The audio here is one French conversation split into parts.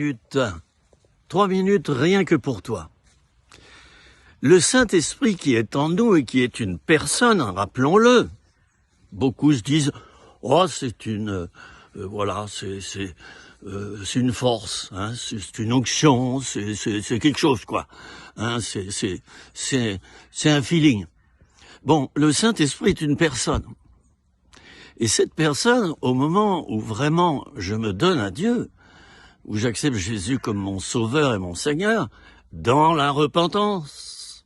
minutes, 3 minutes rien que pour toi. Le Saint-Esprit qui est en nous et qui est une personne, rappelons-le. Beaucoup se disent, oh c'est une, voilà, c'est une force, hein, c'est une onction, c'est quelque chose quoi, hein, c'est un feeling. Bon, le Saint-Esprit est une personne. Et cette personne, au moment où vraiment je me donne à Dieu, où j'accepte Jésus comme mon sauveur et mon Seigneur, dans la repentance,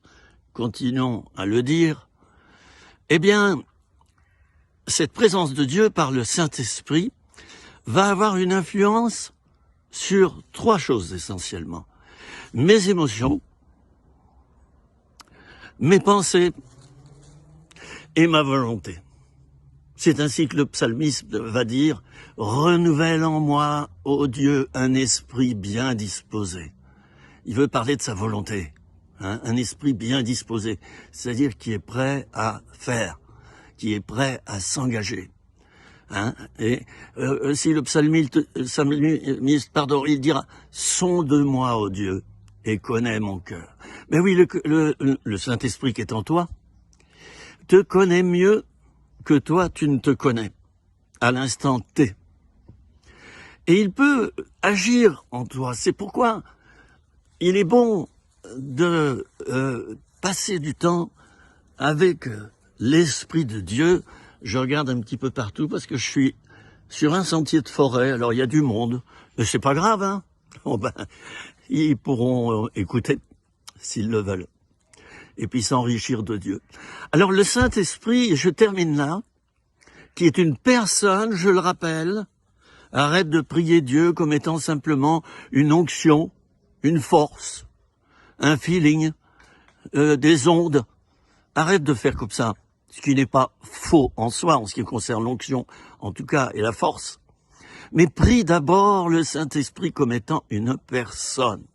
continuons à le dire, eh bien, cette présence de Dieu par le Saint-Esprit va avoir une influence sur 3 choses essentiellement. Mes émotions, mes pensées et ma volonté. C'est ainsi que le psalmiste va dire « Renouvelle en moi, ô Dieu, un esprit bien disposé ». Il veut parler de sa volonté, hein, un esprit bien disposé, c'est-à-dire qui est prêt à faire, qui est prêt à s'engager. Hein, et si le psalmiste, il dira « Sonde-moi, ô Dieu, et connais mon cœur ». Mais oui, le Saint-Esprit qui est en toi te connaît mieux que toi, tu ne te connais, à l'instant T. Et il peut agir en toi. C'est pourquoi il est bon de passer du temps avec l'Esprit de Dieu. Je regarde un petit peu partout parce que je suis sur un sentier de forêt. Alors il y a du monde, mais c'est pas grave, hein. Bon, ben, ils pourront écouter s'ils le veulent. Et puis s'enrichir de Dieu. Alors le Saint-Esprit, je termine là, qui est une personne, je le rappelle, arrête de prier Dieu comme étant simplement une onction, une force, un feeling, des ondes. Arrête de faire comme ça, ce qui n'est pas faux en soi, en ce qui concerne l'onction, en tout cas, et la force. Mais prie d'abord le Saint-Esprit comme étant une personne.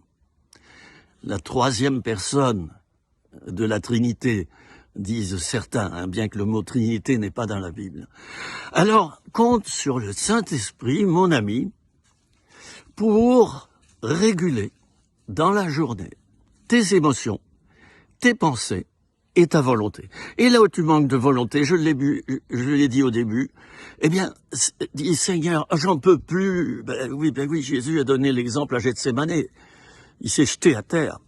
La 3e personne de la Trinité, disent certains, hein, bien que le mot Trinité n'est pas dans la Bible. Alors, compte sur le Saint-Esprit, mon ami, pour réguler dans la journée tes émotions, tes pensées et ta volonté. Et là où tu manques de volonté, je l'ai dit au début, eh bien, dis Seigneur, j'en peux plus. Ben oui, Jésus a donné l'exemple à Gethsémanée. Il s'est jeté à terre.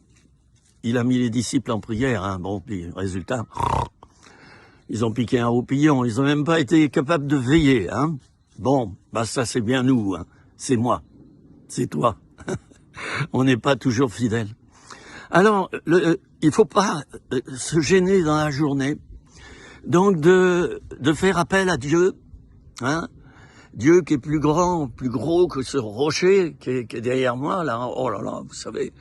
Il a mis les disciples en prière, hein. Bon, puis résultat, ils ont piqué un roupillon, ils ont même pas été capables de veiller, hein. Bon, bah ça c'est bien nous, hein. C'est moi, c'est toi. On n'est pas toujours fidèles. Alors, il faut pas se gêner dans la journée, donc de faire appel à Dieu, hein. Dieu qui est plus grand, plus gros que ce rocher qui est derrière moi, là. Oh là là, vous savez.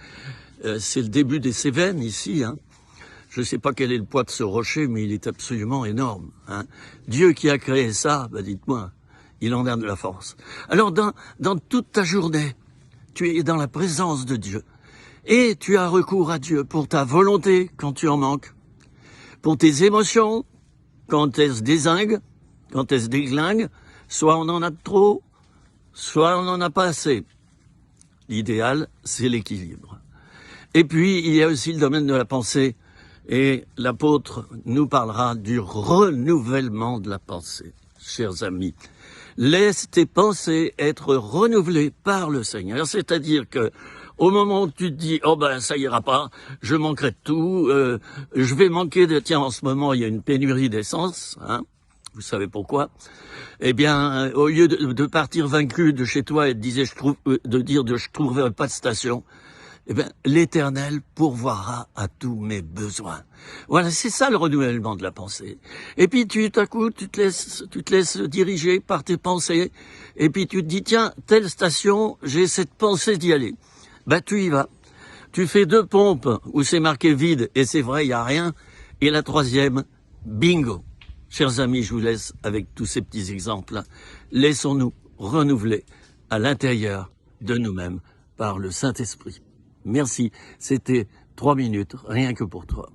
C'est le début des Cévennes ici, hein. Je ne sais pas quel est le poids de ce rocher, mais il est absolument énorme, hein. Dieu qui a créé ça, bah dites-moi, il en a de la force. Alors dans toute ta journée, tu es dans la présence de Dieu et tu as recours à Dieu pour ta volonté quand tu en manques, pour tes émotions quand elles se dézinguent, quand elles se déglinguent, soit on en a trop, soit on n'en a pas assez. L'idéal, c'est l'équilibre. Et puis, il y a aussi le domaine de la pensée. Et l'apôtre nous parlera du renouvellement de la pensée, chers amis. Laisse tes pensées être renouvelées par le Seigneur. C'est-à-dire que au moment où tu te dis, oh ben ça ira pas, je manquerai de tout, je vais manquer de, tiens, en ce moment il y a une pénurie d'essence, hein. Vous savez pourquoi? Eh bien, au lieu de partir vaincu de chez toi et je trouverai pas de station, eh bien, l'Éternel pourvoira à tous mes besoins. Voilà, c'est ça le renouvellement de la pensée. Et puis, tu te laisses diriger par tes pensées. Et puis, tu te dis, tiens, telle station, j'ai cette pensée d'y aller. Ben, tu y vas. Tu fais 2 pompes où c'est marqué vide, et c'est vrai, il n'y a rien. Et la 3e, bingo. Chers amis, je vous laisse avec tous ces petits exemples. Laissons-nous renouveler à l'intérieur de nous-mêmes par le Saint-Esprit. Merci, c'était 3 minutes, rien que pour toi.